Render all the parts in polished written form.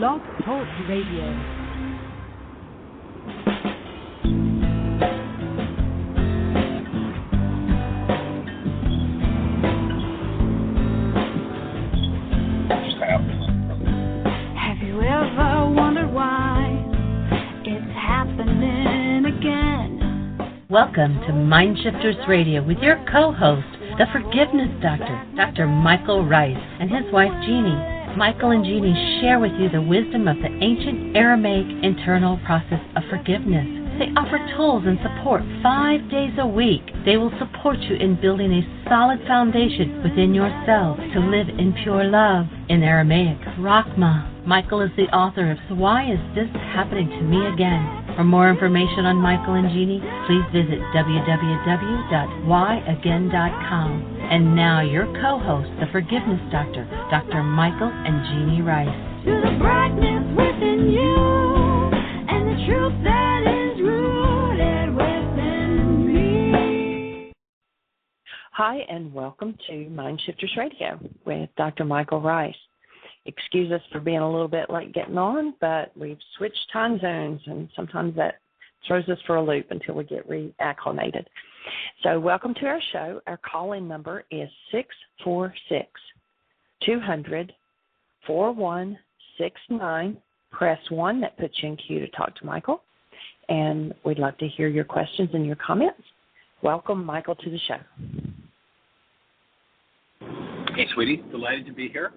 Blog Talk Radio. Welcome to Mindshifters Radio with your co-host, the Forgiveness Doctor, Dr. Michael Ryce, and his wife, Jeannie. Michael and Jeannie share with you the wisdom of the ancient Aramaic internal process of forgiveness. They offer tools and support 5 days a week. They will support you in building a solid foundation within yourself to live in pure love. In Aramaic, Rakhma. Michael is the author of So Why Is This Happening to Me Again? For more information on Michael and Jeannie, please visit www.whyagain.com. And now your co-host, the Forgiveness Doctor, Dr. Michael and Jeannie Ryce. To the brightness within you and the truth that is rooted within me. Hi, and welcome to Mindshifters Radio with Dr. Michael Ryce. Excuse us for being a little bit late getting on, but we've switched time zones, and sometimes that throws us for a loop until we get reacclimated. So welcome to our show. Our call-in number is 646-200-4169. Press 1. That puts you in queue to talk to Michael, and we'd love to hear your questions and your comments. Welcome, Michael, to the show. Hey, sweetie. Delighted to be here.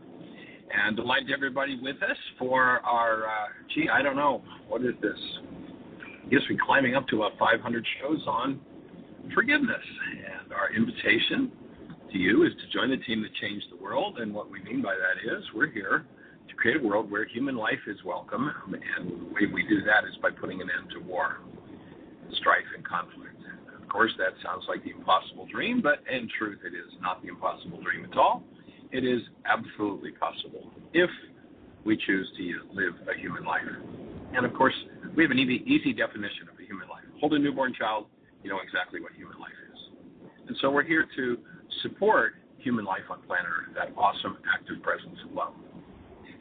And delighted to everybody with us for our, I don't know, what is this? I guess we're climbing up to about 500 shows on forgiveness. And our invitation to you is to join the team that changed the world. And what we mean by that is we're here to create a world where human life is welcome. And the way we do that is by putting an end to war, strife, and conflict. Of course, that sounds like the impossible dream, but in truth, it is not the impossible dream at all. It is absolutely possible if we choose to live a human life. And, of course, we have an easy definition of a human life. Hold a newborn child, you know exactly what human life is. And so we're here to support human life on planet Earth, that awesome active presence of love.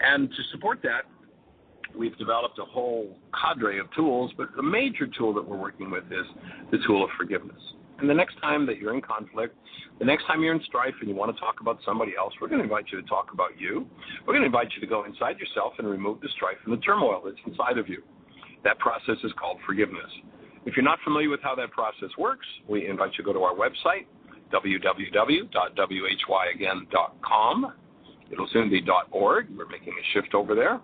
And to support that, we've developed a whole cadre of tools, but the major tool that we're working with is the tool of forgiveness. And the next time that you're in conflict, the next time you're in strife and you want to talk about somebody else, we're going to invite you to talk about you. We're going to invite you to go inside yourself and remove the strife and the turmoil that's inside of you. That process is called forgiveness. If you're not familiar with how that process works, we invite you to go to our website, www.whyagain.com. It'll soon be .org. We're making a shift over there.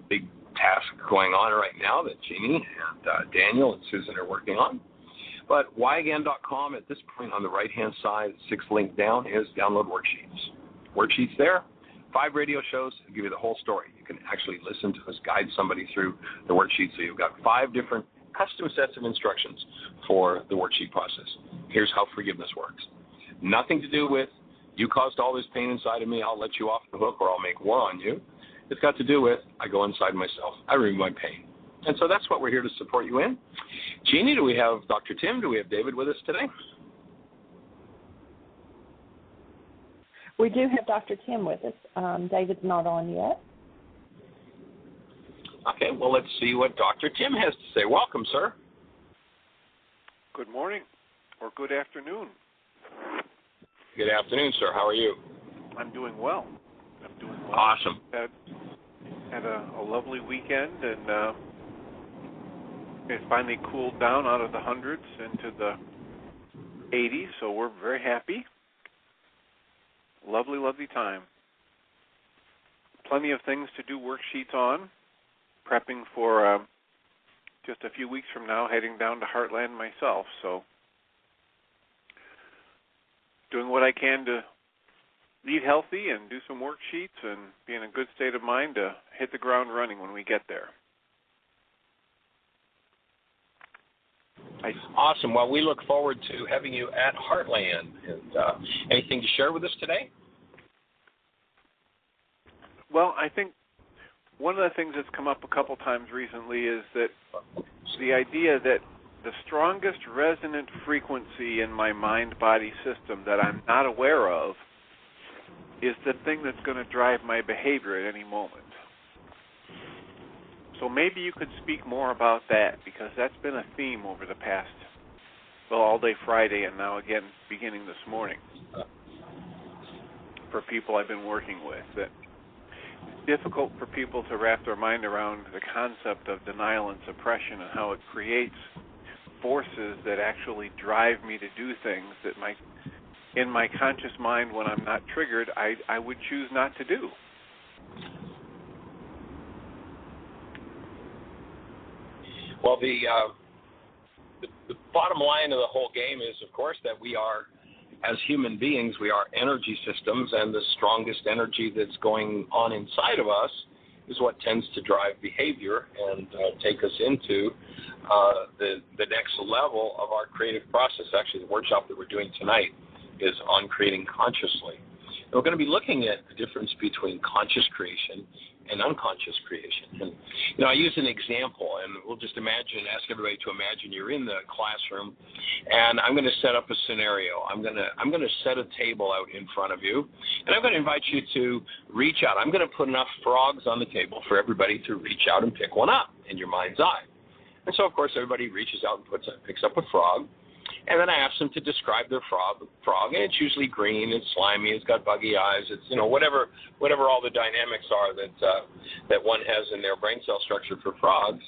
Big task going on right now that Jeannie and Daniel and Susan are working on. But whyagain.com, at this point on the right-hand side, 6th link down, is download worksheets. Worksheets there, 5 radio shows that give you the whole story. You can actually listen to us guide somebody through the worksheet. So you've got 5 different custom sets of instructions for the worksheet process. Here's how forgiveness works. Nothing to do with, you caused all this pain inside of me, I'll let you off the hook or I'll make war on you. It's got to do with, I go inside myself, I remove my pain. And so that's what we're here to support you in. Jeannie, do we have Dr. Tim? Do we have David with us today? We do have Dr. Tim with us. David's not on yet. Okay, well, let's see what Dr. Tim has to say. Welcome, sir. Good morning or good afternoon. Good afternoon, sir. How are you? I'm doing well. Awesome. Had a lovely weekend, and it finally cooled down out of the hundreds into the 80s, so we're very happy. Lovely, lovely time. Plenty of things to do worksheets on. Prepping for just a few weeks from now, heading down to Heartland myself. So doing what I can to lead healthy and do some worksheets and be in a good state of mind to hit the ground running when we get there. Awesome. Well, we look forward to having you at Heartland. And anything to share with us today? Well, I think one of the things that's come up a couple times recently is that the idea that the strongest resonant frequency in my mind-body system that I'm not aware of is the thing that's going to drive my behavior at any moment. So maybe you could speak more about that, because that's been a theme over the past, all day Friday and now again beginning this morning for people I've been working with. That it's difficult for people to wrap their mind around the concept of denial and suppression and how it creates forces that actually drive me to do things that in my conscious mind, when I'm not triggered, I would choose not to do. Well, the bottom line of the whole game is, of course, that we are, as human beings, we are energy systems, and the strongest energy that's going on inside of us is what tends to drive behavior and take us into the next level of our creative process. Actually, the workshop that we're doing tonight is on creating consciously. And we're going to be looking at the difference between conscious creation and unconscious creation. And, I use an example, and we'll just ask everybody to imagine you're in the classroom, and I'm going to set up a scenario. I'm going to set a table out in front of you, and I'm going to invite you to reach out. I'm going to put enough frogs on the table for everybody to reach out and pick one up in your mind's eye. And so, of course, everybody reaches out and picks up a frog. And then I ask them to describe their frog, and it's usually green, it's slimy, it's got buggy eyes, it's whatever all the dynamics are that one has in their brain cell structure for frogs.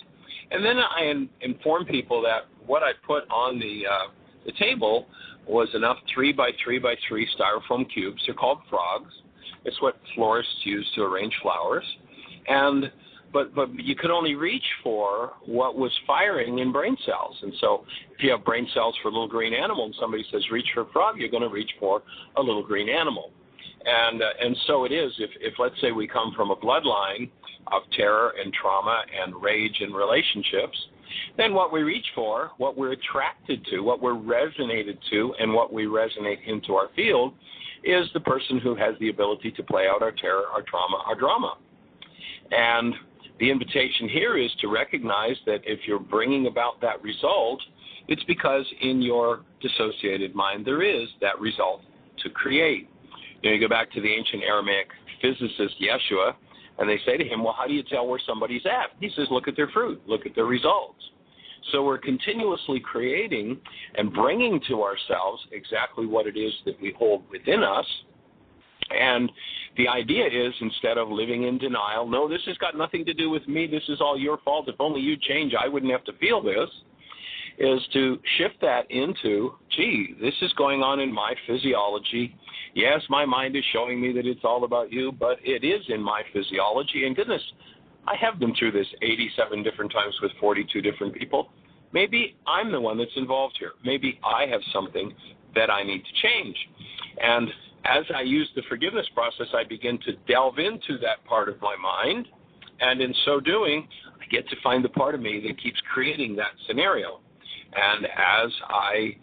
And then I inform people that what I put on the table was enough 3 by 3 by 3 styrofoam cubes. They're called frogs. It's what florists use to arrange flowers, But you could only reach for what was firing in brain cells. And so if you have brain cells for a little green animal and somebody says reach for a frog, you're going to reach for a little green animal. And so it is. If let's say we come from a bloodline of terror and trauma and rage in relationships, then what we reach for, what we're attracted to, what we're resonated to, and what we resonate into our field is the person who has the ability to play out our terror, our trauma, our drama. And the invitation here is to recognize that if you're bringing about that result, it's because in your dissociated mind there is that result to create. You go back to the ancient Aramaic physicist Yeshua, and they say to him, well, how do you tell where somebody's at? He says, look at their fruit, look at their results. So we're continuously creating and bringing to ourselves exactly what it is that we hold within us. And the idea is, instead of living in denial, no, this has got nothing to do with me, this is all your fault, if only you change, I wouldn't have to feel this, is to shift that into, gee, this is going on in my physiology. Yes, my mind is showing me that it's all about you, but it is in my physiology. And goodness, I have been through this 87 different times with 42 different people. Maybe I'm the one that's involved here. Maybe I have something that I need to change. And as I use the forgiveness process, I begin to delve into that part of my mind, and in so doing, I get to find the part of me that keeps creating that scenario. And as I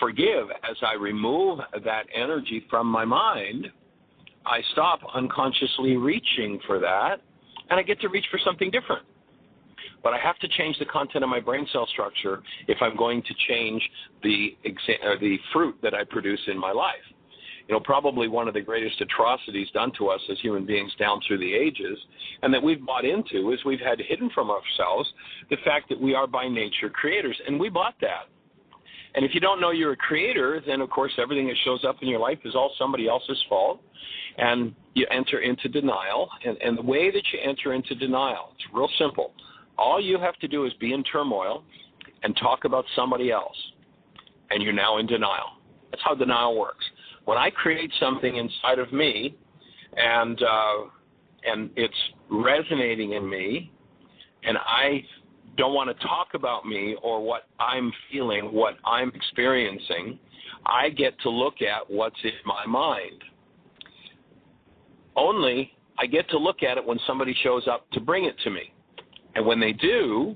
forgive, as I remove that energy from my mind, I stop unconsciously reaching for that, and I get to reach for something different. But I have to change the content of my brain cell structure if I'm going to change the fruit that I produce in my life. Probably one of the greatest atrocities done to us as human beings down through the ages, and that we've bought into, is we've had hidden from ourselves the fact that we are by nature creators, and we bought that. And if you don't know you're a creator, then, of course, everything that shows up in your life is all somebody else's fault, and you enter into denial. And the way that you enter into denial, it's real simple. All you have to do is be in turmoil and talk about somebody else, and you're now in denial. That's how denial works. When I create something inside of me, and it's resonating in me, and I don't want to talk about me or what I'm feeling, what I'm experiencing, I get to look at what's in my mind. Only I get to look at it when somebody shows up to bring it to me. And when they do,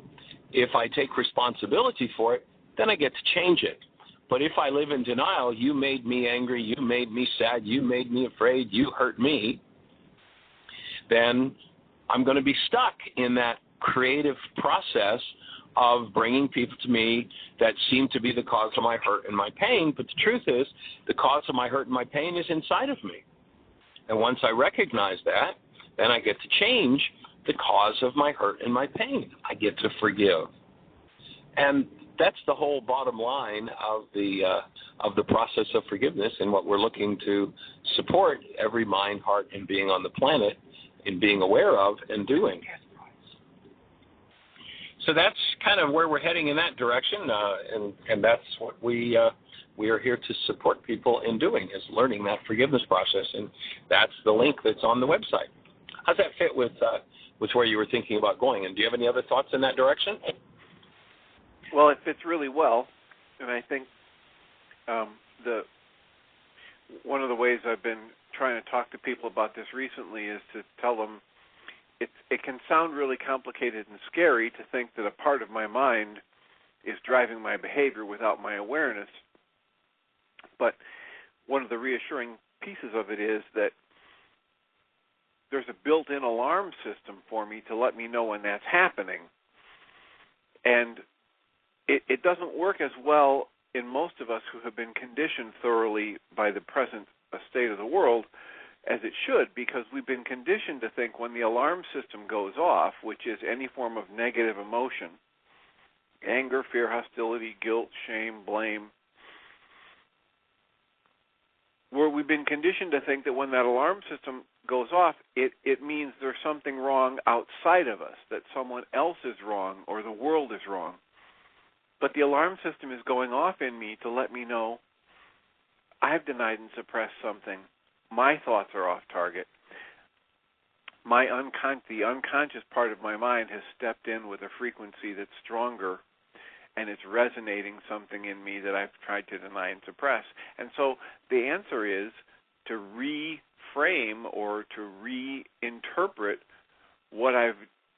if I take responsibility for it, then I get to change it. But if I live in denial, you made me angry, you made me sad, you made me afraid, you hurt me, then I'm going to be stuck in that creative process of bringing people to me that seem to be the cause of my hurt and my pain. But the truth is, the cause of my hurt and my pain is inside of me. And once I recognize that, then I get to change the cause of my hurt and my pain. I get to forgive. And that's the whole bottom line of the process of forgiveness, and what we're looking to support every mind, heart, and being on the planet in being aware of and doing. So that's kind of where we're heading in that direction, and that's what we are here to support people in doing, is learning that forgiveness process, and that's the link that's on the website. How's that fit with where you were thinking about going, and do you have any other thoughts in that direction? Well, it fits really well, and I think one of the ways I've been trying to talk to people about this recently is to tell them it can sound really complicated and scary to think that a part of my mind is driving my behavior without my awareness. But one of the reassuring pieces of it is that there's a built-in alarm system for me to let me know when that's happening. And it doesn't work as well in most of us who have been conditioned thoroughly by the present state of the world as it should, because we've been conditioned to think when the alarm system goes off, which is any form of negative emotion, anger, fear, hostility, guilt, shame, blame, where we've been conditioned to think that when that alarm system goes off, it means there's something wrong outside of us, that someone else is wrong or the world is wrong. But the alarm system is going off in me to let me know I've denied and suppressed something. My thoughts are off target. The unconscious part of my mind has stepped in with a frequency that's stronger, and it's resonating something in me that I've tried to deny and suppress. And so the answer is to reframe or to reinterpret what I've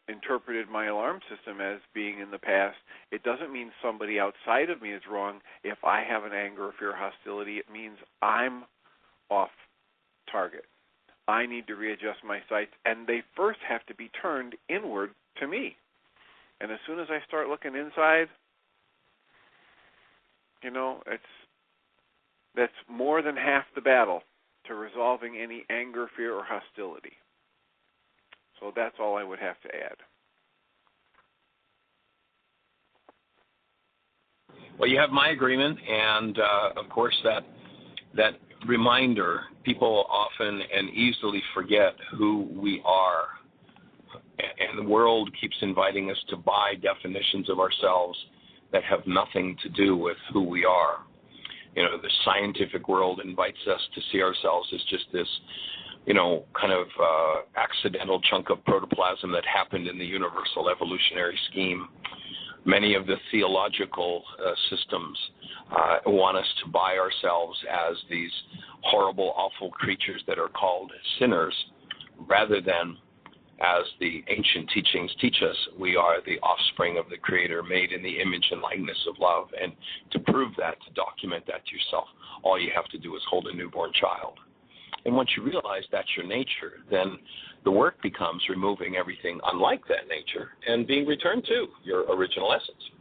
interpreted my alarm system as being in the past. It doesn't mean somebody outside of me is wrong. If I have an anger, fear, hostility, it means I'm off target. I need to readjust my sights, and they first have to be turned inward to me. And as soon as I start looking inside, that's more than half the battle to resolving any anger, fear, or hostility. So that's all I would have to add. Well, you have my agreement, and of course that reminder, people often and easily forget who we are, and the world keeps inviting us to buy definitions of ourselves that have nothing to do with who we are. The scientific world invites us to see ourselves as just this kind of accidental chunk of protoplasm that happened in the universal evolutionary scheme. Many of the theological systems want us to buy ourselves as these horrible, awful creatures that are called sinners, rather than, as the ancient teachings teach us, we are the offspring of the Creator, made in the image and likeness of love. And to prove that, to document that to yourself, all you have to do is hold a newborn child. And once you realize that's your nature, then the work becomes removing everything unlike that nature and being returned to your original essence.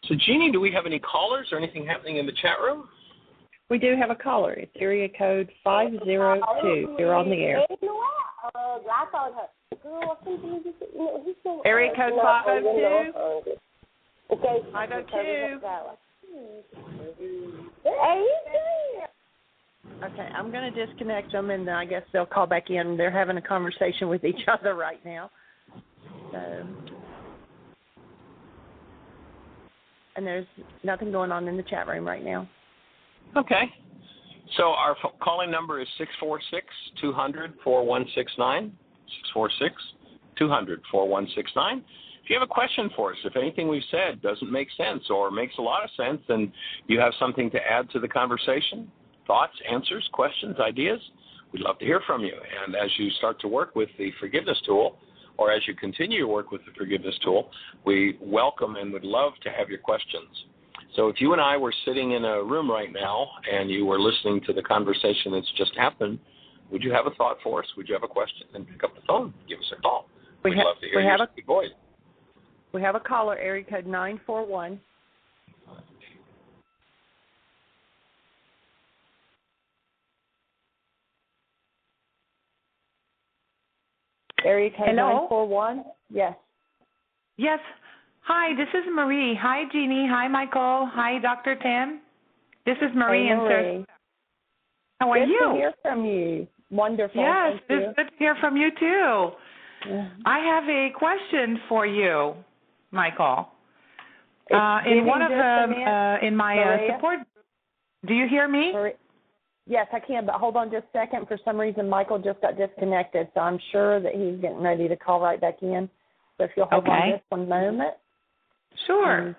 So, Jeannie, do we have any callers or anything happening in the chat room? We do have a caller. It's area code 502. You're on the air. Area code 502. 502. Okay, I'm going to disconnect them, and I guess they'll call back in. They're having a conversation with each other right now. So, and there's nothing going on in the chat room right now. Okay. So our calling number is 646-200-4169, 646-200-4169. If you have a question for us, if anything we've said doesn't make sense or makes a lot of sense, and you have something to add to the conversation, thoughts, answers, questions, ideas, we'd love to hear from you. And as you start to work with the forgiveness tool, or as you continue to work with the forgiveness tool, we welcome and would love to have your questions. So if you and I were sitting in a room right now and you were listening to the conversation that's just happened, would you have a thought for us? Would you have a question? Then pick up the phone, give us a call. We'd love to hear your voice. We have a caller, area code 941. Area code Hello? 941. Yes. Yes. Hi, this is Marie. Hi, Jeannie. Hi, Michael. Hi, Dr. Tim. This is Marie in Sarasota. How are you? Good to hear from you. Wonderful. Yes, Thank it's good to hear from you, too. Yeah. I have a question for you, Michael. In one of in my support, do you hear me? Yes, I can, but hold on just a second. For some reason, Michael just got disconnected, so I'm sure that he's getting ready to call right back in. So if you'll hold on just one moment. Sure.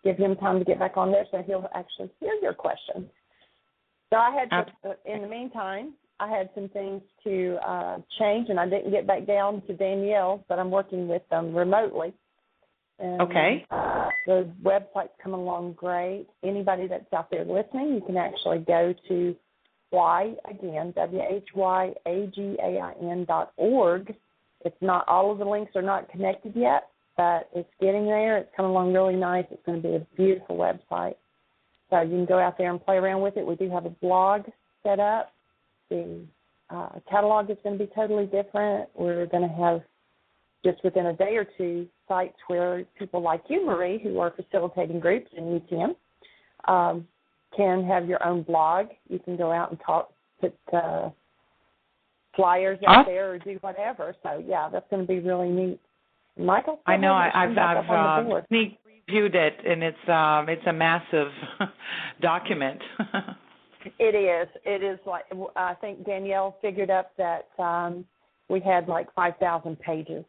Give him time to get back on there so he'll actually hear your question. So I had in the meantime, I had some things to change, and I didn't get back down to Danielle, but I'm working with them remotely. And, the website's coming along great. Anybody that's out there listening, you can actually go to WHYAGAIN.org. It's not, all of the links are not connected yet, but it's getting there. It's coming along really nice. It's going to be a beautiful website. So you can go out there and play around with it. We do have a blog set up. The catalog is going to be totally different. We're going to have, just within a day or two, sites where people like you, Marie, who are facilitating groups in UTM, can have your own blog. You can go out and put flyers out there or do whatever. So, yeah, that's going to be really neat. Michael? I know. I've sneak previewed it, and it's a massive document. It is. It is like, I think Danielle figured up that we had like 5,000 pages,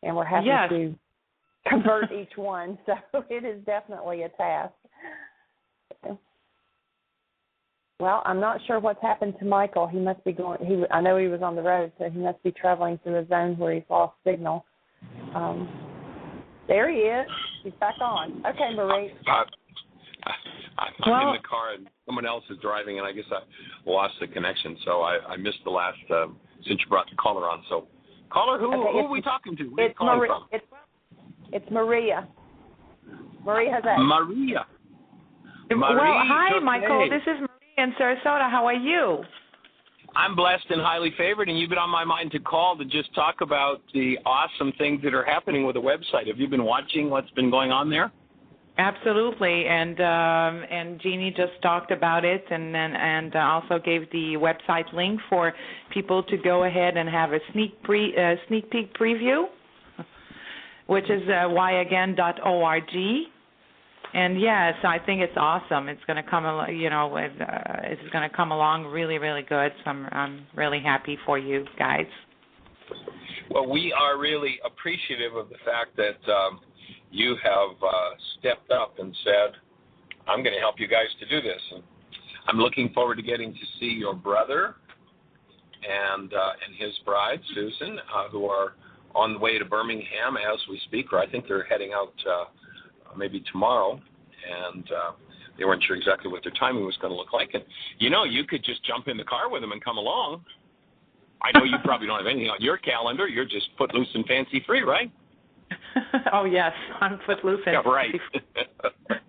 and we're having to convert each one. So it is definitely a task. Well, I'm not sure what's happened to Michael. He must be going. I know he was on the road, so he must be traveling through a zone where he's lost signal. There he is. He's back on. Okay, Marie. I'm in the car and someone else is driving, and I guess I lost the connection, so I missed the last since you brought the caller on. So, caller, who are we talking to? Where it's Maria. It's Maria. Maria has that. Maria. Well, hi, Michael. This is Maria in Sarasota. How are you? I'm blessed and highly favored, and you've been on my mind to call to just talk about the awesome things that are happening with the website. Have you been watching what's been going on there? Absolutely, and Jeannie just talked about it, and also gave the website link for people to go ahead and have a sneak peek preview, which is yagain.org. And yes, I think it's awesome. It's going to come, it's going to come along really, really good. So I'm really happy for you guys. Well, we are really appreciative of the fact that you have stepped up and said, I'm going to help you guys to do this. And I'm looking forward to getting to see your brother and his bride, Susan, who are on the way to Birmingham as we speak, or I think they're heading out maybe tomorrow, and they weren't sure exactly what their timing was going to look like. And, you could just jump in the car with them and come along. I know you probably don't have anything on your calendar. You're just footloose and fancy-free, right? Oh, yes, I'm footloose and fancy-free. Right.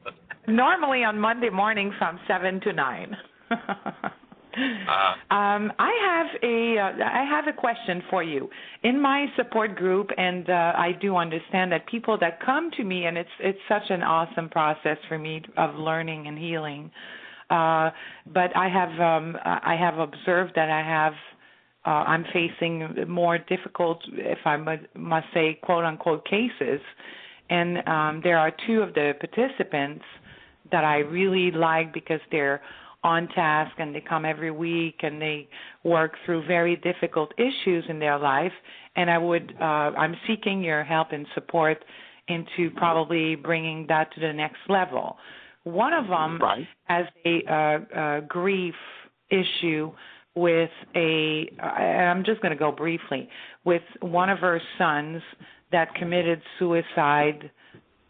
Normally on Monday morning from 7 to 9. I have a question for you. In my support group, and I do understand that people that come to me, and it's such an awesome process for me of learning and healing. But I have observed that I'm facing more difficult, if I must say, quote unquote cases, and there are two of the participants that I really like because they're on task and they come every week and they work through very difficult issues in their life, and I'm seeking your help and support into probably bringing that to the next level. One of them has a grief issue with I'm just going to go briefly, with one of her sons that committed suicide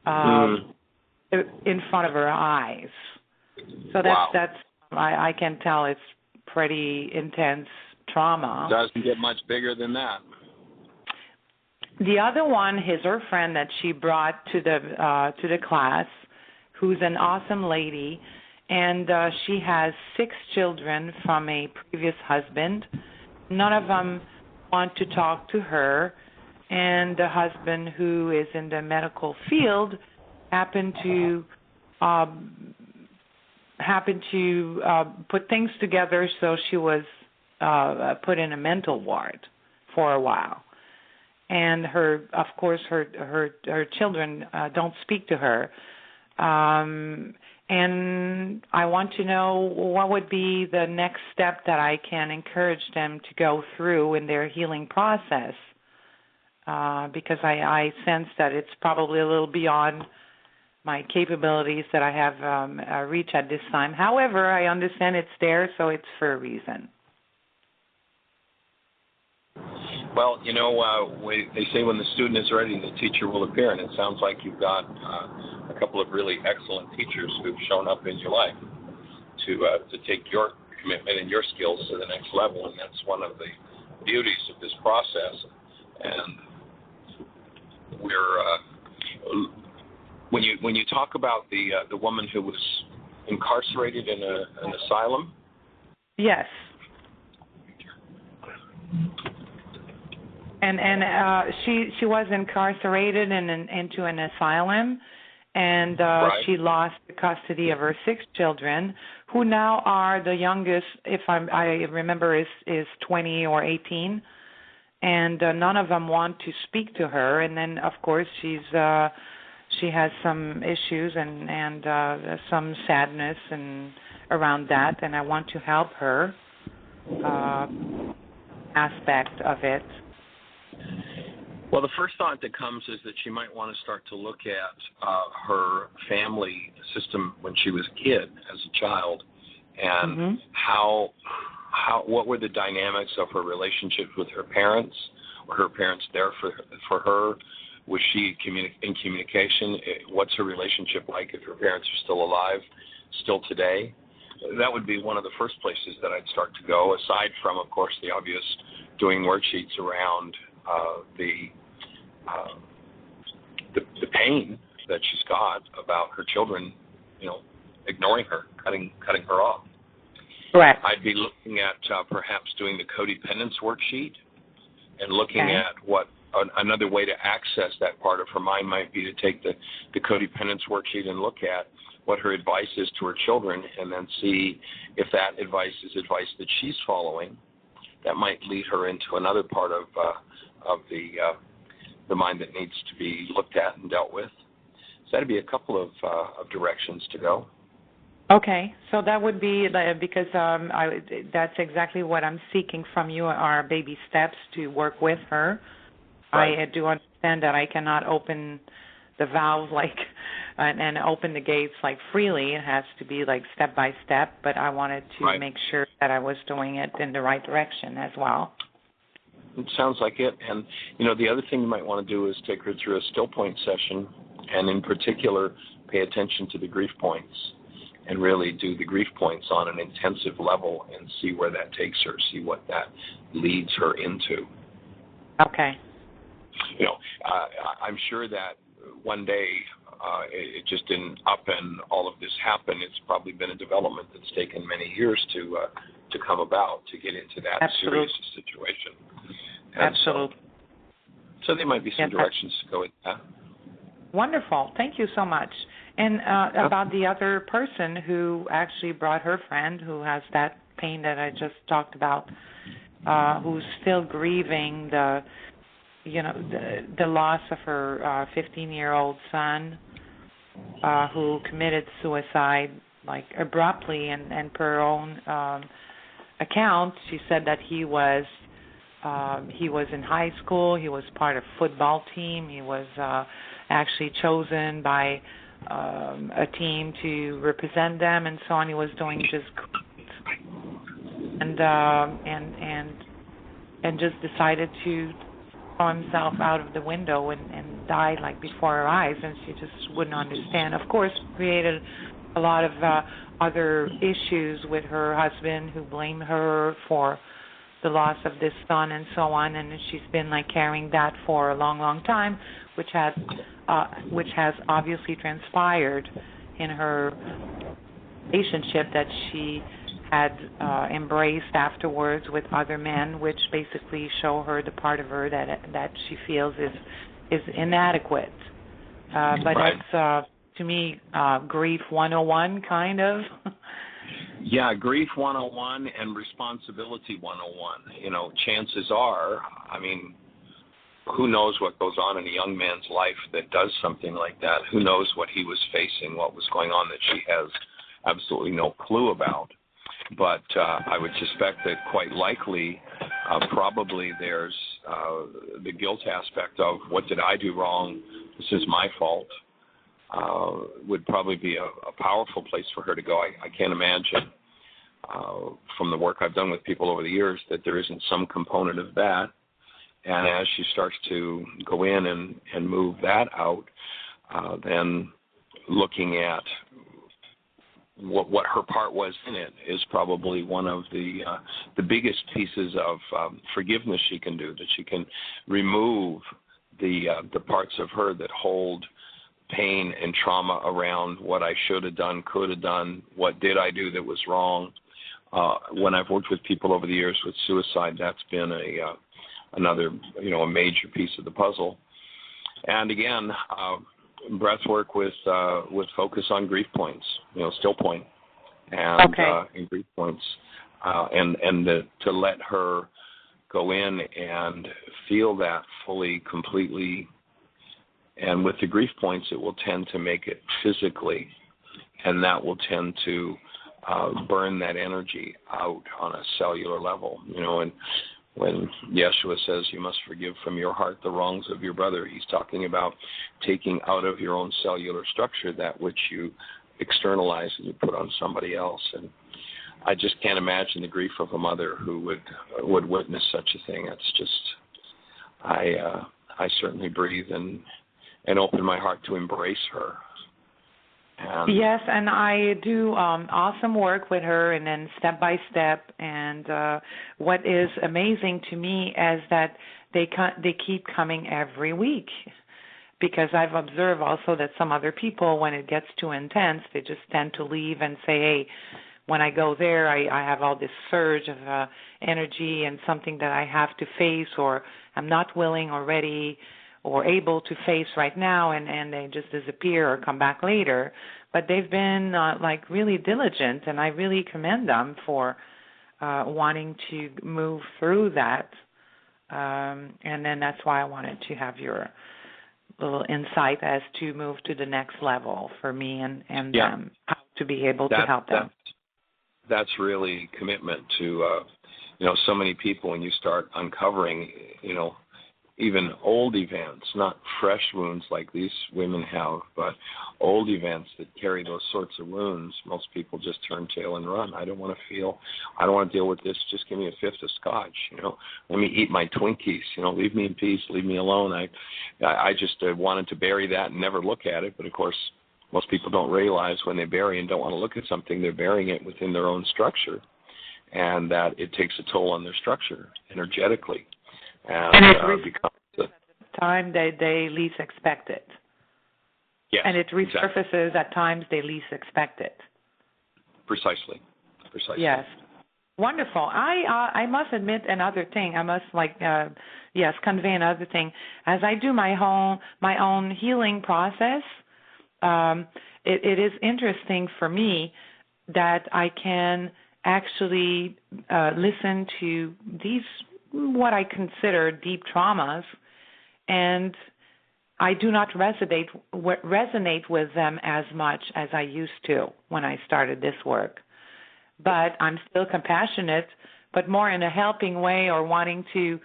in front of her eyes. So that's I can tell it's pretty intense trauma. Doesn't get much bigger than that. The other one is her friend that she brought to the class, who's an awesome lady, and she has 6 children from a previous husband. None of them want to talk to her, and the husband, who is in the medical field, happened to put things together, so she was put in a mental ward for a while. And her children don't speak to her. And I want to know what would be the next step that I can encourage them to go through in their healing process, because I sense that it's probably a little beyond my capabilities that I have reached at this time. However, I understand it's there, so it's for a reason. Well, they say when the student is ready, the teacher will appear, and it sounds like you've got a couple of really excellent teachers who've shown up in your life to take your commitment and your skills to the next level, and that's one of the beauties of this process. And we're when you talk about the woman who was incarcerated in an asylum. Yes. And she was incarcerated into an asylum, and right. She lost the custody of her 6 children, who now are, the youngest, if I remember, is 20 or 18, and none of them want to speak to her. And then, of course, she has some issues and some sadness and around that, and I want to help her aspect of it. Well, the first thought that comes is that she might want to start to look at her family system when she was a kid, as a child, and what were the dynamics of her relationships with her parents? Were her parents there for her? Was she in communication? What's her relationship like if her parents are still alive, still today? That would be one of the first places that I'd start to go, aside from, of course, the obvious doing worksheets around the pain that she's got about her children, ignoring her, cutting her off. Correct. I'd be looking at perhaps doing the codependence worksheet and looking at what another way to access that part of her mind might be to take the codependence worksheet and look at what her advice is to her children, and then see if that advice is advice that she's following. That might lead her into another part of the mind that needs to be looked at and dealt with. So that'd be a couple of directions to go. Okay, so that would be, because that's exactly what I'm seeking from you, are baby steps to work with her. Right. I do understand that I cannot open the valve and open the gates freely. It has to be step by step, but I wanted to make sure that I was doing it in the right direction as well. It sounds like it. And, the other thing you might want to do is take her through a still point session, and in particular, pay attention to the grief points and really do the grief points on an intensive level and see where that takes her, see what that leads her into. Okay. I'm sure that one day it just didn't up and all of this happened. It's probably been a development that's taken many years to come about, to get into that serious situation. And Absolutely. So there might be some directions to go with that. Wonderful. Thank you so much. And about the other person who actually brought her friend who has that pain that I just talked about, who's still grieving the loss of her 15-year-old son, who committed suicide abruptly, and per her own account, she said that he was in high school. He was part of a football team. He was actually chosen by a team to represent them, and so on. He was doing just great, and just decided to throw himself out of the window and died before her eyes, and she just wouldn't understand. Of course, created a lot of other issues with her husband, who blamed her for the loss of this son and so on, and she's been carrying that for a long, long time, which has obviously transpired in her relationship, that she had embraced afterwards with other men, which basically show her the part of her that she feels is inadequate. But it's to me grief 101 kind of. Yeah, grief 101 and responsibility 101. Chances are, who knows what goes on in a young man's life that does something like that? Who knows what he was facing, what was going on that she has absolutely no clue about? But I would suspect that quite likely, probably there's the guilt aspect of what did I do wrong? This is my fault. Would probably be a powerful place for her to go. I can't imagine from the work I've done with people over the years that there isn't some component of that. And as she starts to go in and move that out, then looking at what her part was in it is probably one of the biggest pieces of forgiveness she can do, that she can remove the parts of her that hold pain and trauma around what I should have done, could have done, what did I do that was wrong. When I've worked with people over the years with suicide, that's been another a major piece of the puzzle. And again, breath work with focus on grief points, still point, and grief points, and to let her go in and feel that fully, completely. And with the grief points, it will tend to make it physically, and that will tend to burn that energy out on a cellular level. And when Yeshua says you must forgive from your heart the wrongs of your brother, he's talking about taking out of your own cellular structure that which you externalize and you put on somebody else. And I just can't imagine the grief of a mother who would witness such a thing. It's just, I certainly breathe and open my heart to embrace her. Yes, and I do awesome work with her, and then step by step. And what is amazing to me is that they keep coming every week, because I've observed also that some other people, when it gets too intense, they just tend to leave and say, hey, when I go there, I have all this surge of energy and something that I have to face, or I'm not willing or ready or able to face right now, and they just disappear or come back later. But they've been really diligent, and I really commend them for wanting to move through that. And then that's why I wanted to have your little insight as to move to the next level for me and them, how to be able to help them. That's really commitment to, so many people when you start uncovering, even old events, not fresh wounds like these women have, but old events that carry those sorts of wounds, most people just turn tail and run. I don't want to deal with this. Just give me a fifth of scotch, Let me eat my Twinkies, leave me in peace, leave me alone. I just wanted to bury that and never look at it, but of course, most people don't realize when they bury and don't want to look at something, they're burying it within their own structure, and that it takes a toll on their structure energetically. And it becomes at the time they least expect it. Yes, and it resurfaces at times they least expect it. Precisely. Yes. Wonderful. I must admit another thing. I must convey another thing. As I do my own healing process, it is interesting for me that I can actually listen to these, what I consider deep traumas, and I do not resonate with them as much as I used to when I started this work. But I'm still compassionate, but more in a helping way, or wanting to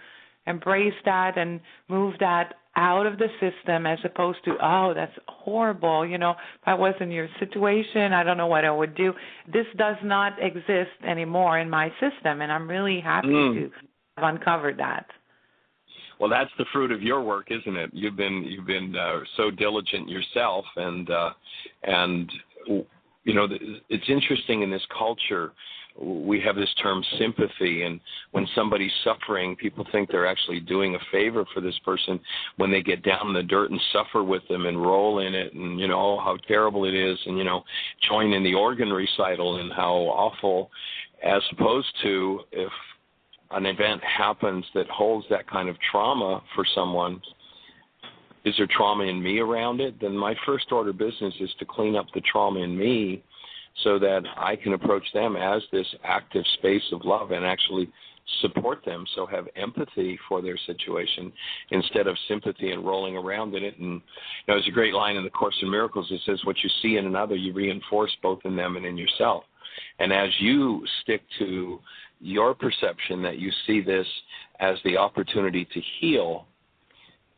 embrace that and move that out of the system, as opposed to, oh, that's horrible. If I was in your situation, I don't know what I would do. This does not exist anymore in my system, and I'm really happy to have uncovered that. Well, that's the fruit of your work, isn't it? You've been so diligent yourself, and it's interesting in this culture. We have this term sympathy, and when somebody's suffering, people think they're actually doing a favor for this person when they get down in the dirt and suffer with them and roll in it, and how terrible it is, and join in the organ recital and how awful. as opposed to if an event happens that holds that kind of trauma for someone, is there trauma in me around it? Then my first order of business is to clean up the trauma in me so that I can approach them as this active space of love and actually support them, so have empathy for their situation instead of sympathy and rolling around in it. And there's a great line in the Course in Miracles that says, what you see in another, you reinforce both in them and in yourself. And as you stick to your perception that you see this as the opportunity to heal,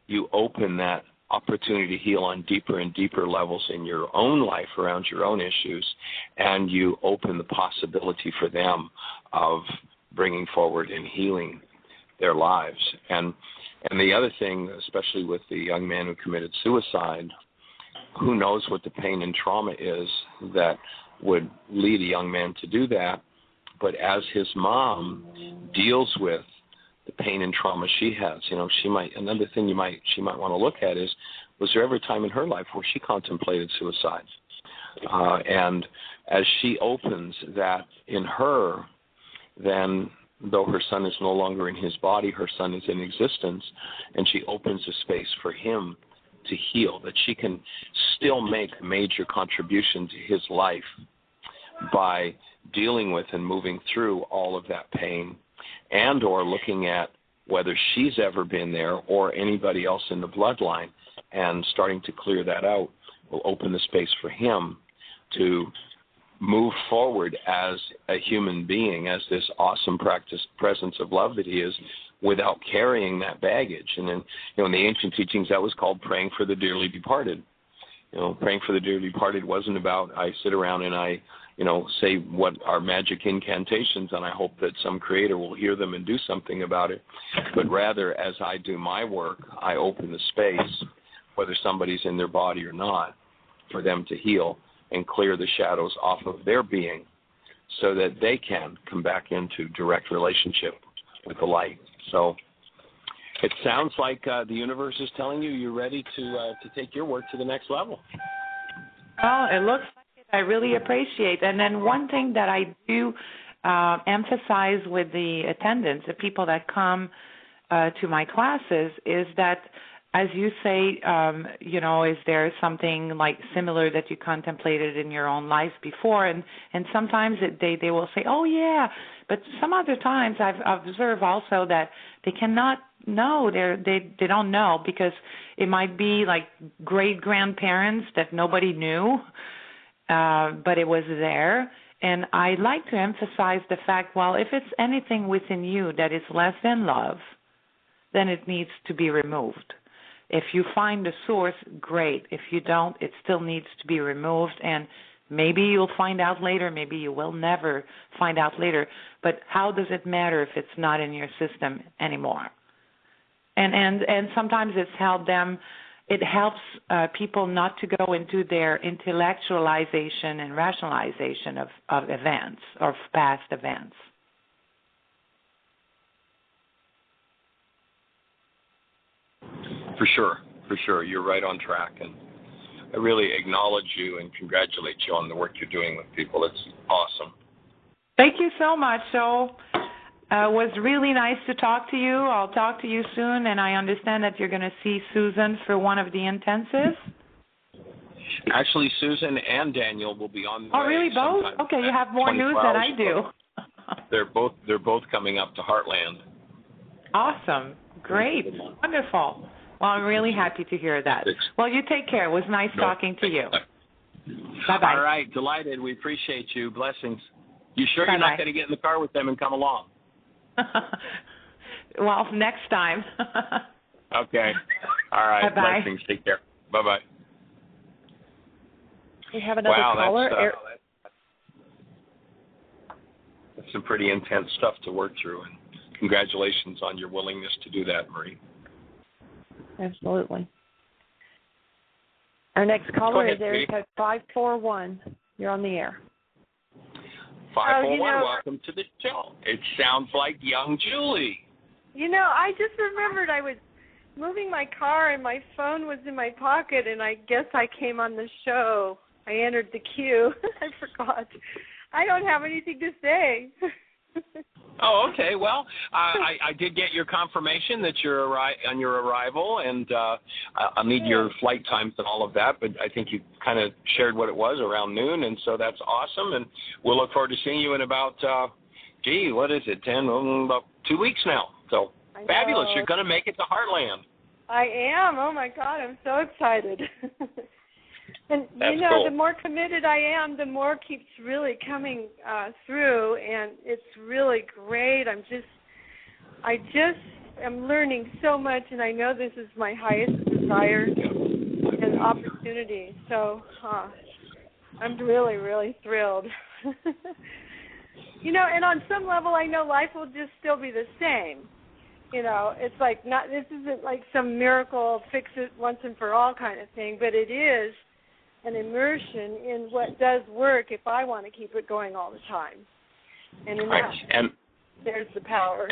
you open that opportunity to heal on deeper and deeper levels in your own life around your own issues, and you open the possibility for them of bringing forward and healing their lives. And the other thing, especially with the young man who committed suicide, who knows what the pain and trauma is that would lead a young man to do that. But as his mom deals with the pain and trauma she has, she might, another thing she might want to look at is, was there ever a time in her life where she contemplated suicide? And as she opens that in her, then though her son is no longer in his body, her son is in existence, and she opens a space for him to heal, that she can still make a major contribution to his life by dealing with and moving through all of that pain, and or looking at whether she's ever been there or anybody else in the bloodline, and starting to clear that out will open the space for him to move forward as a human being, as this awesome presence of love that he is, without carrying that baggage. And then, in the ancient teachings, that was called praying for the dearly departed. Praying for the dearly departed wasn't about I sit around and I say what are magic incantations and I hope that some creator will hear them and do something about it. But rather, as I do my work, I open the space, whether somebody's in their body or not, for them to heal and clear the shadows off of their being so that they can come back into direct relationship with the light. So it sounds like the universe is telling you you're ready to take your work to the next level. Well, it looks like it. I really appreciate it. And then one thing that I do emphasize with the attendants, the people that come to my classes, is that, as you say, is there something like similar that you contemplated in your own life before? And sometimes they will say, oh, yeah. But some other times I've observed also that they cannot know. They don't know, because it might be like great-grandparents that nobody knew, but it was there. And I like to emphasize the fact, well, if it's anything within you that is less than love, then it needs to be removed. If you find the source, great. If you don't, it still needs to be removed, and maybe you'll find out later, maybe you will never find out later. But how does it matter if it's not in your system anymore? And sometimes it helps people not to go into their intellectualization and rationalization of events or of past events. For sure. You're right on track. And I really acknowledge you and congratulate you on the work you're doing with people. It's awesome. Thank you so much. So it was really nice to talk to you. I'll talk to you soon, and I understand that you're going to see Susan for one of the intensives. Actually, Susan and Daniel will be on the way. Oh, really? Both? Okay, you have more news than I do. They're both coming up to Heartland. Awesome. Great. Wonderful. Well, I'm really happy to hear that. Well, you take care. It was nice talking to you. Bye-bye. All right. Delighted. We appreciate you. Blessings. You sure you're not going to get in the car with them and come along? Well, next time. Okay. All right. Bye-bye. Blessings. Take care. Bye-bye. We have another caller. That's some pretty intense stuff to work through, and congratulations on your willingness to do that, Marie. Absolutely. Our next caller is area Kate. code 541. You're on the air. 541, welcome to the show. It sounds like young Julie. I just remembered I was moving my car and my phone was in my pocket, and I guess I came on the show. I entered the queue. I forgot. I don't have anything to say. Oh, okay. Well, I did get your confirmation that you're on your arrival, and I'll need your flight times and all of that, but I think you kind of shared what it was around noon, and so that's awesome, and we'll look forward to seeing you in about, what is it, about 2 weeks now. So fabulous. You're going to make it to Heartland. I am. Oh, my God. I'm so excited. And, That's cool. The more committed I am, the more keeps really coming through, and it's really great. I just am learning so much, and I know this is my highest desire and opportunity. So I'm really, really thrilled. And on some level, I know life will just still be the same. It's like this isn't like some miracle, fix it once and for all kind of thing, but it is an immersion in what does work if I want to keep it going all the time. And in that, there's the power.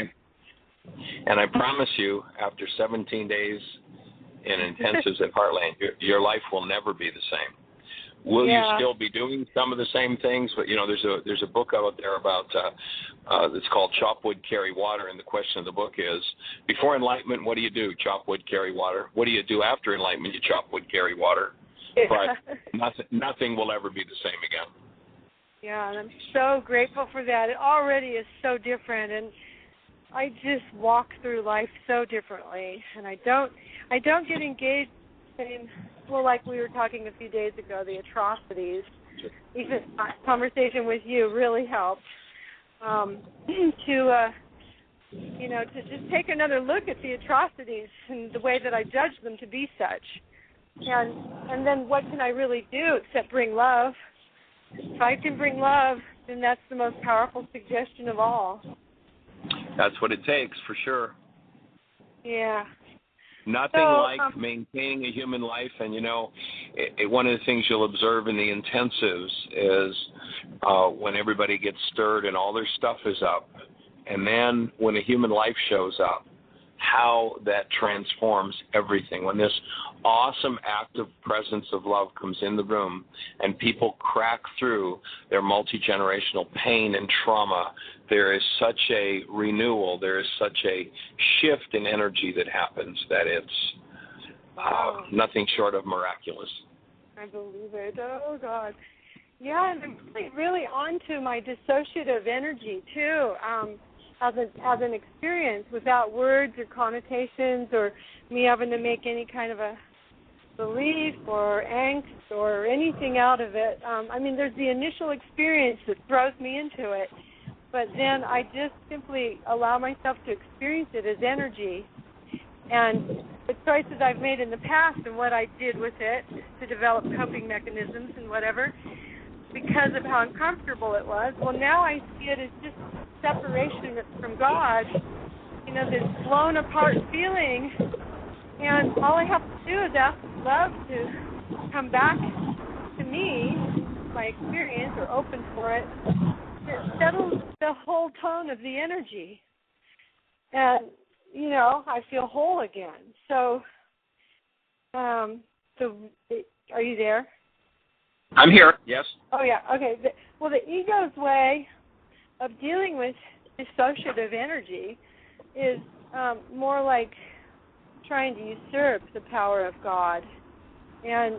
And I promise you, after 17 days in intensives at Heartland, your life will never be the same. Will you still be doing some of the same things? But, there's a book out there about, it's called Chop Wood, Carry Water, and the question of the book is, before enlightenment, what do you do? Chop wood, carry water. What do you do after enlightenment? You chop wood, carry water. But nothing will ever be the same again. Yeah, and I'm so grateful for that. It already is so different, and I just walk through life so differently, and I don't get engaged in, like we were talking a few days ago, the atrocities. Even my conversation with you really helped to just take another look at the atrocities and the way that I judge them to be such. And then what can I really do except bring love? If I can bring love, then that's the most powerful suggestion of all. That's what it takes, for sure. Yeah. Nothing like maintaining a human life. And, one of the things you'll observe in the intensives is when everybody gets stirred and all their stuff is up, and then when a human life shows up, how that transforms everything. When this awesome active presence of love comes in the room and people crack through their multi-generational pain and trauma, there is such a renewal, there is such a shift in energy that happens that it's nothing short of miraculous. I believe it. Oh, God. Yeah, and I'm really onto my dissociative energy, too. As an experience without words or connotations or me having to make any kind of a belief or angst or anything out of it. There's the initial experience that throws me into it, but then I just simply allow myself to experience it as energy. And the choices I've made in the past and what I did with it to develop coping mechanisms and whatever, because of how uncomfortable it was, well, now I see it as just separation from God, this blown apart feeling, and all I have to do is ask love to come back to me, my experience, or open for it. It settles the whole tone of the energy, and I feel whole again. So, are you there? I'm here. Yes. Oh yeah. Okay. The ego's way of dealing with dissociative energy is more like trying to usurp the power of God. And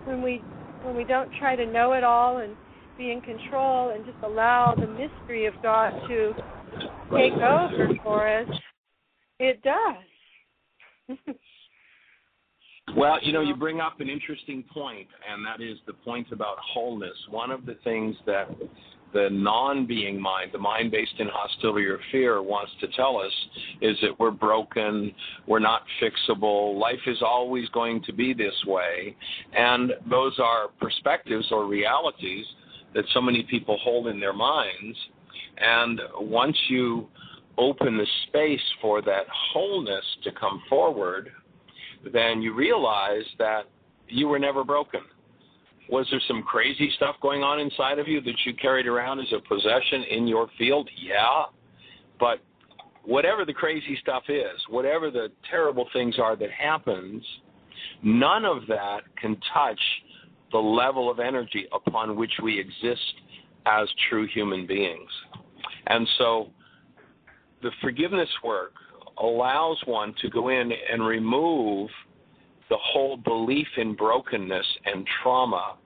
when we don't try to know it all and be in control and just allow the mystery of God to take over for us, it does. Well, you bring up an interesting point, and that is the point about wholeness. One of the things that the non-being mind, the mind based in hostility or fear, wants to tell us is that we're broken, we're not fixable, life is always going to be this way. And those are perspectives or realities that so many people hold in their minds. And once you open the space for that wholeness to come forward, then you realize that you were never broken. Was there some crazy stuff going on inside of you that you carried around as a possession in your field? Yeah. But whatever the crazy stuff is, whatever the terrible things are that happens, none of that can touch the level of energy upon which we exist as true human beings. And so the forgiveness work allows one to go in and remove the whole belief in brokenness and trauma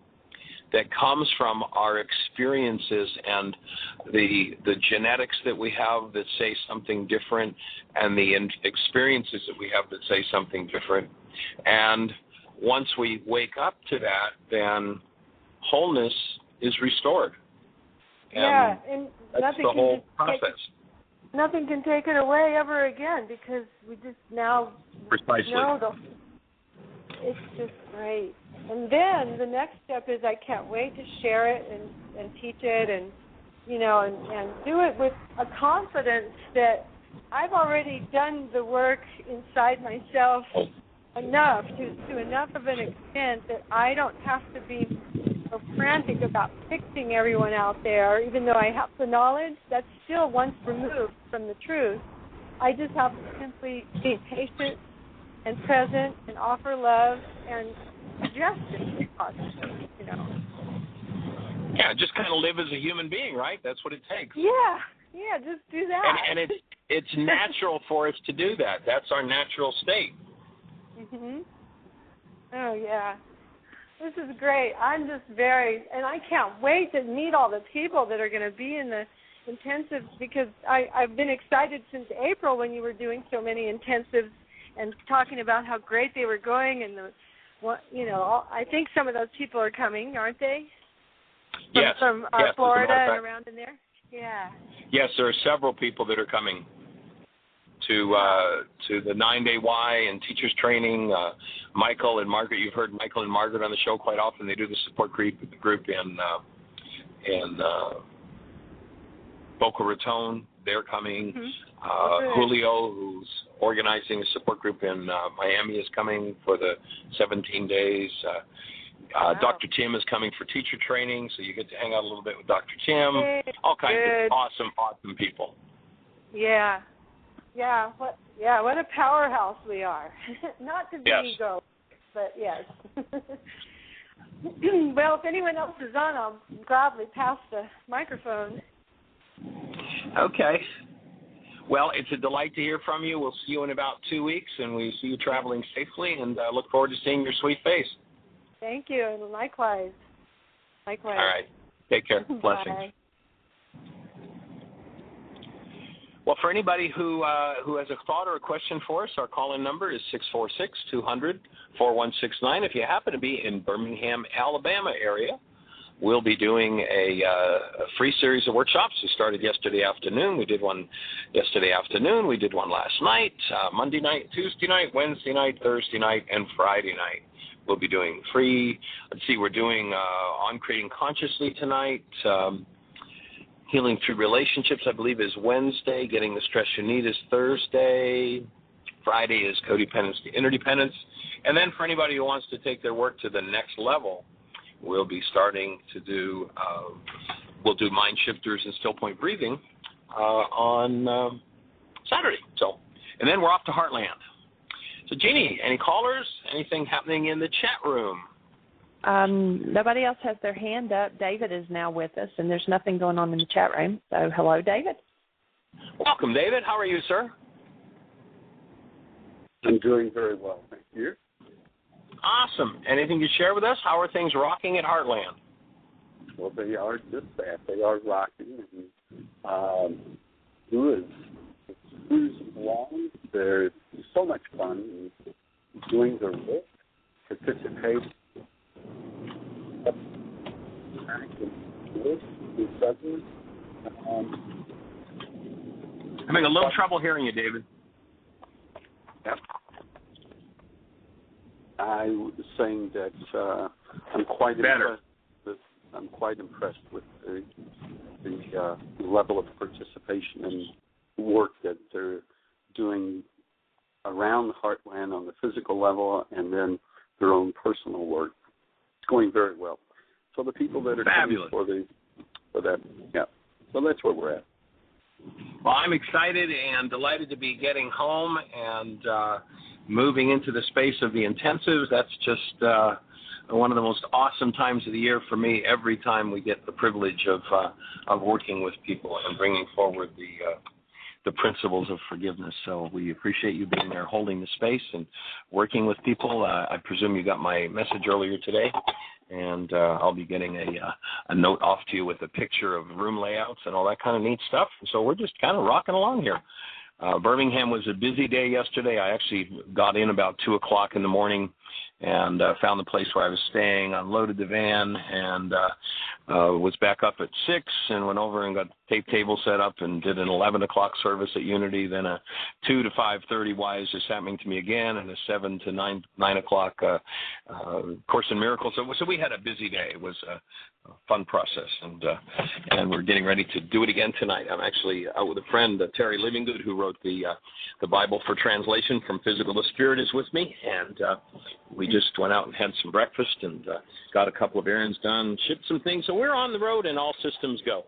that comes from our experiences and the genetics that we have that say something different and the experiences that we have that say something different. And once we wake up to that, then wholeness is restored. And that's nothing the whole process. Nothing can take it away ever again because we just now Precisely. know it's just great. And then the next step is I can't wait to share it and teach it and do it with a confidence that I've already done the work inside myself enough to enough of an extent that I don't have to be so frantic about fixing everyone out there, even though I have the knowledge. That's still once removed from the truth. I just have to simply be patient and present and offer love and suggest it positively, Yeah, just kind of live as a human being, right? That's what it takes. Yeah, just do that. And it's natural for us to do that. That's our natural state. Mhm. Oh yeah. This is great. I'm just and I can't wait to meet all the people that are going to be in the intensives because I've been excited since April when you were doing so many intensives and talking about how great they were going and I think some of those people are coming, aren't they? Yes. From yes, Florida and around in there. Yeah. Yes, there are several people that are coming to the 9-day Y and teachers training. Michael and Margaret, you've heard Michael and Margaret on the show quite often. They do the support group in Boca Raton. They're coming. Julio, who's organizing a support group in Miami, is coming for the 17 days. Wow. Dr. Tim is coming for teacher training, so you get to hang out a little bit with Dr. Tim. All kinds of awesome people. Yeah. What a powerhouse we are. Not to be ego, but yes. Well, if anyone else is on, I'll gladly pass the microphone. Okay. Well, it's a delight to hear from you. We'll see you in about 2 weeks, and we see you traveling safely, and look forward to seeing your sweet face. Thank you, and likewise. All right. Take care. Blessings. Bye. Well, for anybody who has a thought or a question for us, our call-in number is 646-200-4169. If you happen to be in Birmingham, Alabama area, we'll be doing a free series of workshops. We started yesterday afternoon. We did one yesterday afternoon. We did one last night, Monday night, Tuesday night, Wednesday night, Thursday night, and Friday night. We'll be doing free. Let's see, we're doing On Creating Consciously tonight. Healing Through Relationships, I believe, is Wednesday. Getting the Stress You Need is Thursday. Friday is Codependence to Interdependence. And then for anybody who wants to take their work to the next level, we'll be starting to do, we'll do Mind Shifters and Still Point Breathing on Saturday. And then we're off to Heartland. So, Jeannie, any callers? Anything happening in the chat room? Nobody else has their hand up. David is now with us, and there's nothing going on in the chat room. So, hello, David. Welcome, David. How are you, sir? I'm doing very well, thank you. Awesome. Anything to share with us? How are things rocking at Heartland? Well, they are just that. They are rocking. And, good. Cruising along. They're so much fun. Doing their work, participate. I'm having a little trouble hearing you, David. Yep. I was saying that I'm quite impressed with the level of participation and work that they're doing around the Heartland on the physical level, and then their own personal work. It's going very well. So the people that are fabulous coming for that, yeah. So that's where we're at. Well, I'm excited and delighted to be getting home and moving into the space of the intensives. That's just a one of the most awesome times of the year for me. Every time we get the privilege of working with people and bringing forward the principles of forgiveness. So we appreciate you being there, holding the space and working with people. I presume you got my message earlier today, and I'll be getting a note off to you with a picture of room layouts and all that kind of neat stuff. So we're just kind of rocking along here. Birmingham was a busy day yesterday. I actually got in about 2 o'clock in the morning and found the place where I was staying, unloaded the van, and was back up at 6 and went over and got the tape table set up and did an 11 o'clock service at Unity, then a 2 to 5:30 Wise is happening to me again, and a 7 to 9 o'clock Course in Miracles. So we had a busy day. It was a fun process, and we're getting ready to do it again tonight. I'm actually out with a friend, Terry Livingood, who wrote the Bible for Translation from Physical to Spirit, is with me, and we just went out and had some breakfast and got a couple of errands done, shipped some things. So we're on the road and all systems go.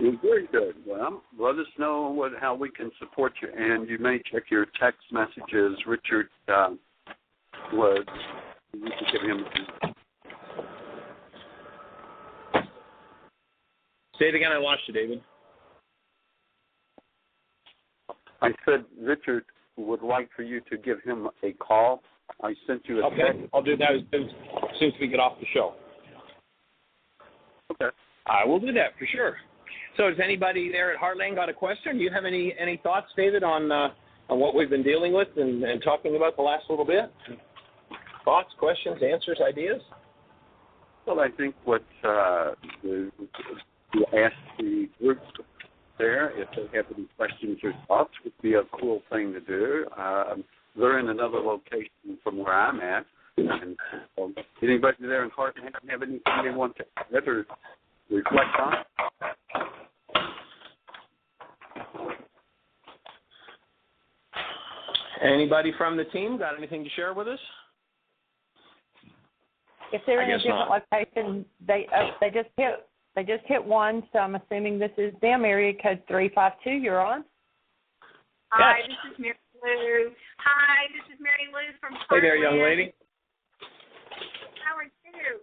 Well, very good. Well, let us know how we can support you, and you may check your text messages. Richard would. You can give him. Say it again. I lost you, David. I said Richard would like for you to give him a call. I sent you a text. Okay, I'll do that as soon as we get off the show. Okay. I will do that for sure. So has anybody there at Heartland got a question? Do you have any thoughts, David, on what we've been dealing with and talking about the last little bit? Thoughts, questions, answers, ideas? Well, I think what you ask the group there, if they have any questions or thoughts, would be a cool thing to do. They're in another location from where I'm at. And anybody there in Heartland have anything they want to add or reflect on? Anybody from the team got anything to share with us? If they're in a different location, they just hit one, so I'm assuming this is them. Area code 352. You're on. Hi, this is Mary Lou. Hi, this is Mary Lou from Heartland. Hey there, young lady. How are you?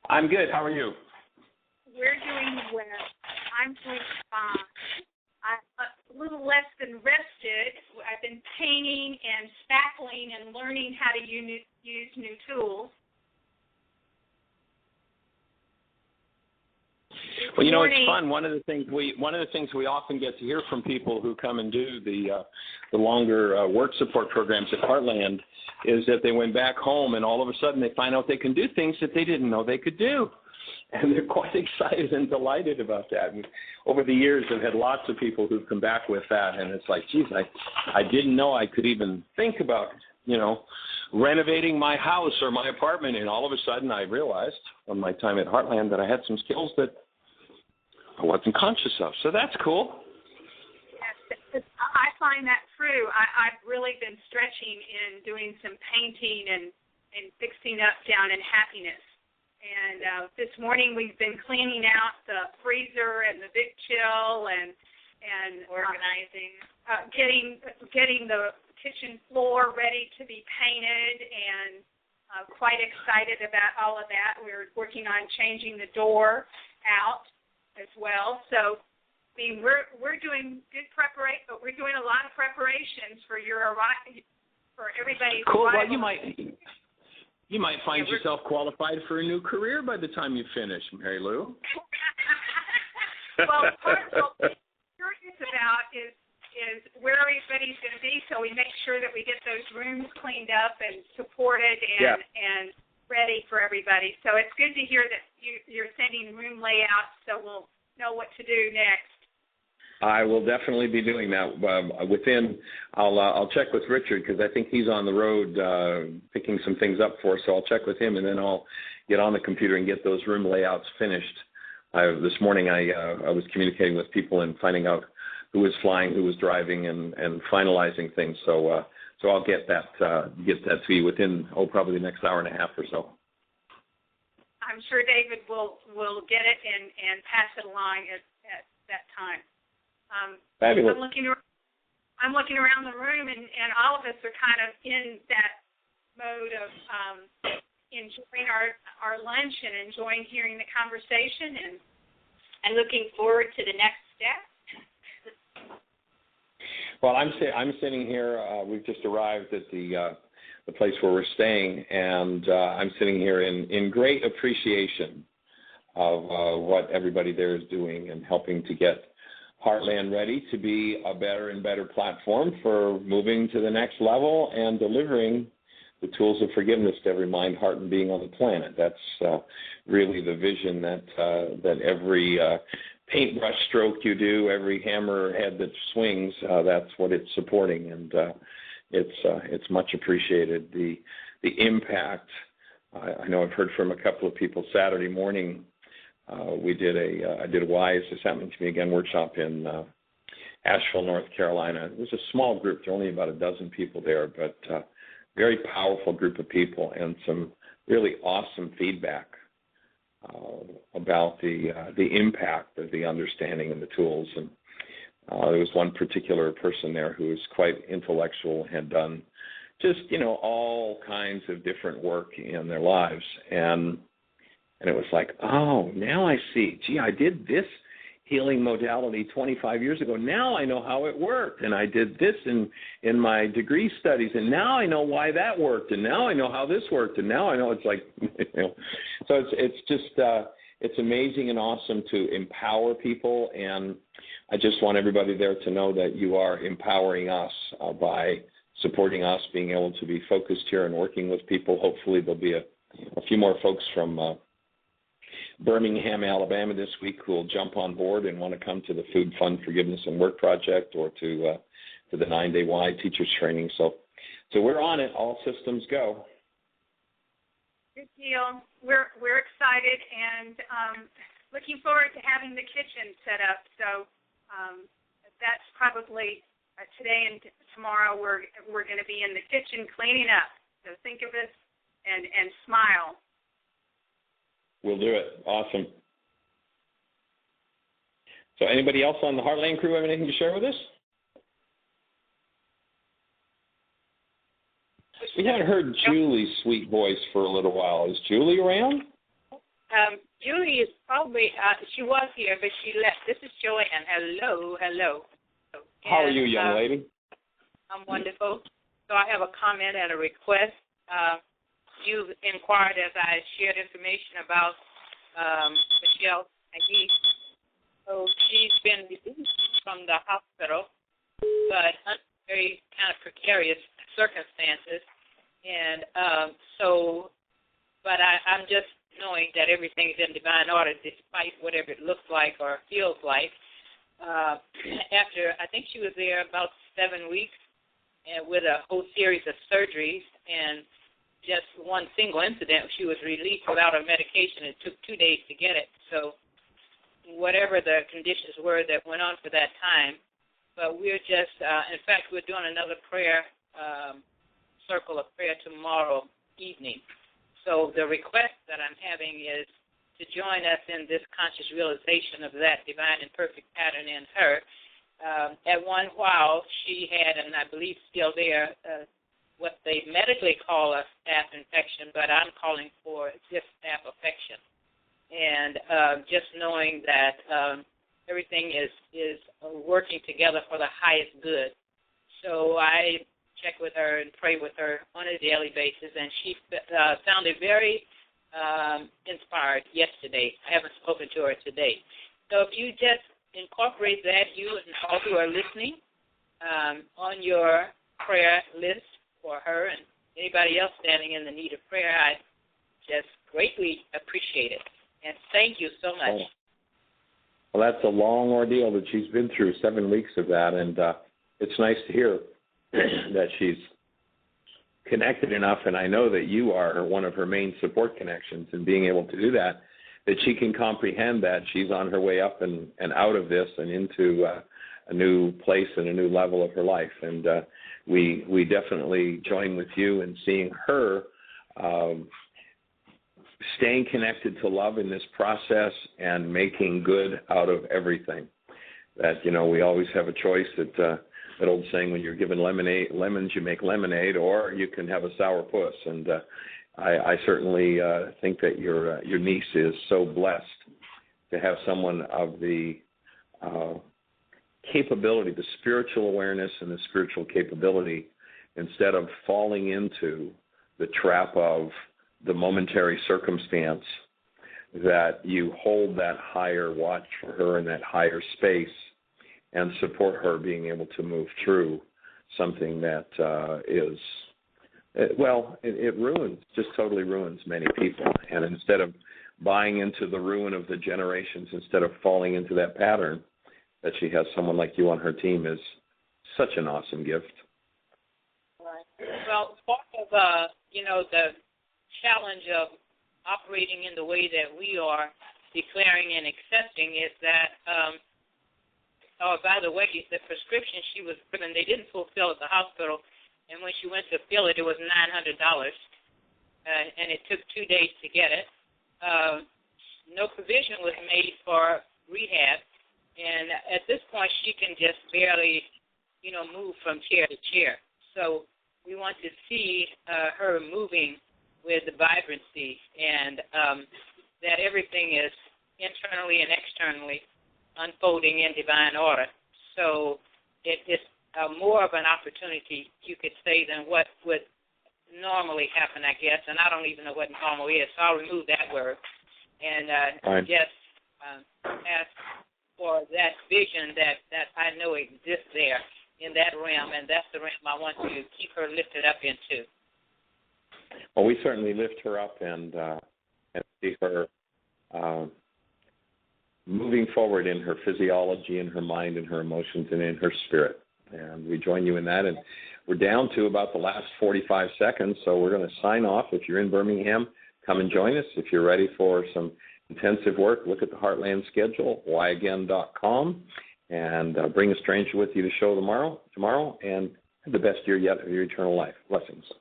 I'm good. How are you? We're doing well. I'm doing fine. I'm a little less than rested. I've been painting and spackling and learning how to use new tools. Well, you know, it's fun. One of the things we often get to hear from people who come and do the longer work support programs at Heartland is that they went back home and all of a sudden they find out they can do things that they didn't know they could do. And they're quite excited and delighted about that. And over the years, I've had lots of people who've come back with that, and it's like, geez, I didn't know I could even think about, renovating my house or my apartment. And all of a sudden, I realized on my time at Heartland that I had some skills that I wasn't conscious of. So that's cool. Yes, I find that true. I've really been stretching and doing some painting and fixing up down in happiness. And this morning we've been cleaning out the freezer and the Big Chill and organizing, getting the kitchen floor ready to be painted, and quite excited about all of that. We're working on changing the door out as well. So I mean, we're doing good preparation, but we're doing a lot of preparations for everybody's cool. arrival. Well, you might find yourself qualified for a new career by the time you finish, Mary Lou. Well, part of what we're curious about is where everybody's going to be, so we make sure that we get those rooms cleaned up and supported and ready for everybody. So it's good to hear that you're sending room layouts, so we'll know what to do next. I will definitely be doing that. I'll check with Richard because I think he's on the road picking some things up for us. So I'll check with him, and then I'll get on the computer and get those room layouts finished. This morning I was communicating with people and finding out who was flying, who was driving, and finalizing things. So I'll get that to you within probably the next hour and a half or so. I'm sure David will get it and pass it along at that time. Fabulous. I'm looking around the room, and all of us are kind of in that mode of enjoying our lunch and enjoying hearing the conversation and looking forward to the next step. Well, I'm sitting here. We've just arrived at the place where we're staying, and I'm sitting here in great appreciation of what everybody there is doing and helping to get Heartland ready to be a better and better platform for moving to the next level and delivering the tools of forgiveness to every mind, heart, and being on the planet. That's really the vision that every paintbrush stroke you do, every hammerhead that swings, that's what it's supporting, and it's much appreciated. The impact. I know I've heard from a couple of people Saturday morning. I did a WISE, this happened to me again, workshop in Asheville, North Carolina. It was a small group. There were only about a dozen people there, but very powerful group of people and some really awesome feedback about the impact of the understanding and the tools. And there was one particular person there who was quite intellectual, had done just, all kinds of different work in their lives. And it was like, oh, now I see. Gee, I did this healing modality 25 years ago. Now I know how it worked. And I did this in my degree studies. And now I know why that worked. And now I know how this worked. And now I know it's like, So it's just, it's amazing and awesome to empower people. And I just want everybody there to know that you are empowering us by supporting us, being able to be focused here and working with people. Hopefully there'll be a few more folks from Birmingham, Alabama this week who will jump on board and want to come to the Food, Fun, Forgiveness, and Work Project or to the 9-day Y teachers training. So we're on it. All systems go. Good deal. We're excited and looking forward to having the kitchen set up. So that's probably today and tomorrow we're going to be in the kitchen cleaning up. So think of us and smile. We'll do it. Awesome. So anybody else on the Heartland crew have anything to share with us? We haven't heard Julie's sweet voice for a little while. Is Julie around? Julie is probably, she was here, but she left. This is Joanne. Hello. How are you, young lady? I'm wonderful. So I have a comment and a request. You inquired as I shared information about Michelle Agee. So she's been released from the hospital, but under very kind of precarious circumstances. And but I'm just knowing that everything is in divine order despite whatever it looks like or feels like. After, I think she was there about 7 weeks and with a whole series of surgeries and just one single incident, she was released without her medication. It took 2 days to get it. So whatever the conditions were that went on for that time, but we're just, in fact, we're doing another prayer, circle of prayer tomorrow evening. So the request that I'm having is to join us in this conscious realization of that divine and perfect pattern in her. At one while, she had, and I believe still there, what they medically call a staph infection, but I'm calling for just staph affection. And just knowing that everything is working together for the highest good. So I check with her and pray with her on a daily basis, and she sounded very inspired yesterday. I haven't spoken to her today. So if you just incorporate that, you and all who are listening, on your prayer list for her and anybody else standing in the need of prayer, I just greatly appreciate it. And thank you so much. Well, that's a long ordeal that she's been through, 7 weeks of that, and it's nice to hear that she's connected enough, and I know that you are one of her main support connections, and being able to do that she can comprehend that she's on her way up and out of this and into a new place and a new level of her life. And we definitely join with you in seeing her staying connected to love in this process and making good out of everything. That, we always have a choice that that old saying, when you're given lemons, you make lemonade, or you can have a sour puss. And I certainly think that your niece is so blessed to have someone of the capability, the spiritual awareness and the spiritual capability, instead of falling into the trap of the momentary circumstance, that you hold that higher watch for her in that higher space and support her being able to move through something that it ruins, just totally ruins many people. And instead of buying into the ruin of the generations, instead of falling into that pattern, that she has someone like you on her team is such an awesome gift. Right. Well, part of the challenge of operating in the way that we are declaring and accepting is that, by the way, the prescription she was given, they didn't fulfill at the hospital, and when she went to fill it, it was $900, and it took 2 days to get it. No provision was made for rehab, and at this point, she can just barely, move from chair to chair. So we want to see her moving with the vibrancy, and that everything is internally and externally unfolding in divine order. So it is more of an opportunity, you could say, than what would normally happen, I guess. And I don't even know what normal is, so I'll remove that word and just ask for that vision that I know exists there in that realm, and that's the realm I want to keep her lifted up into. Well, we certainly lift her up and see her moving forward in her physiology, in her mind, in her emotions, and in her spirit. And we join you in that. And we're down to about the last 45 seconds, so we're going to sign off. If you're in Birmingham, come and join us. If you're ready for some intensive work, look at the Heartland schedule, whyagain.com, and bring a stranger with you to show tomorrow, and have the best year yet of your eternal life. Blessings.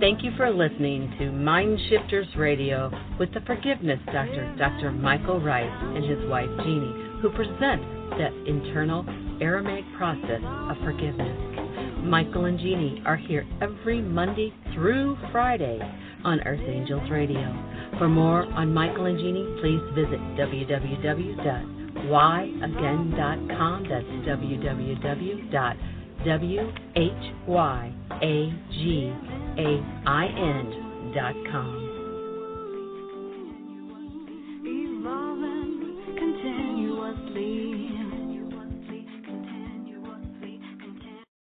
Thank you for listening to Mind Shifters Radio with the Forgiveness Doctor, Dr. Michael Ryce, and his wife Jeannie, who present that internal Aramaic process of forgiveness. Michael and Jeannie are here every Monday through Friday on Earth Angels Radio. For more on Michael and Jeannie, please visit www.whyagain.com. That's www.whyagain.com.